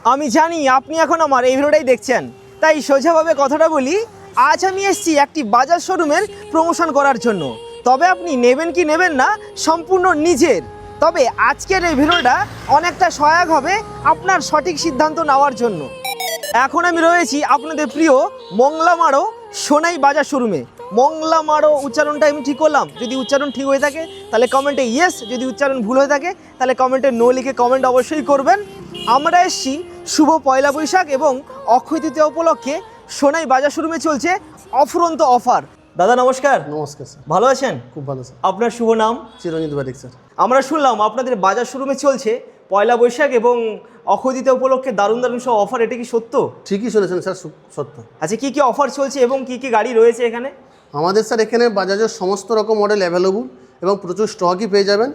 আমি জানি আপনি এখন আমার এই ভিডিওটাই দেখছেন, তাই সোজাভাবে কথাটা বলি। আজ আমি এসেছি একটি বাজাজ শোরুমের প্রমোশন করার জন্য। তবে আপনি নেবেন কি নেবেন না সম্পূর্ণ নিজের। তবে আজকের এই ভিডিওটা অনেকটা সহায়ক হবে আপনার সঠিক সিদ্ধান্ত নেওয়ার জন্য। এখন আমি রয়েছি আপনাদের প্রিয় মংলামারো সোনাই বাজাজ শোরুমে। মংলামারো উচ্চারণটা আমি ঠিক করলাম? যদি উচ্চারণ ঠিক হয়ে থাকে তাহলে কমেন্টে ইয়েস, যদি উচ্চারণ ভুল হয়ে থাকে তাহলে কমেন্টে নো লিখে কমেন্ট অবশ্যই করবেন। আমরা এসেছি শুভ পয়লা বৈশাখ এবং অক্ষয় তৃতীয়া উপলক্ষে সোনাই বাজাজ শোরুমে চলছে অফুরন্ত অফার। দাদা নমস্কার। নমস্কার স্যার, ভালো আছেন? খুব ভালো স্যার। আপনার শুভ নাম? চিরঞ্জিত বারিক স্যার। আমরা শুনলাম আপনাদের বাজাজ শোরুমে চলছে পয়লা বৈশাখ এবং অক্ষয় তৃতীয়া উপলক্ষে দারুণ দারুণ সব অফার, এটা কি সত্য? ঠিকই শুনেছেন স্যার, সত্য। আচ্ছা, কি কি অফার চলছে এবং কি কি গাড়ি রয়েছে এখানে? আমাদের স্যার এখানে বাজাজের সমস্ত রকম মডেল অ্যাভেলেবল এবং প্রচুর স্টকই পেয়ে যাবেন।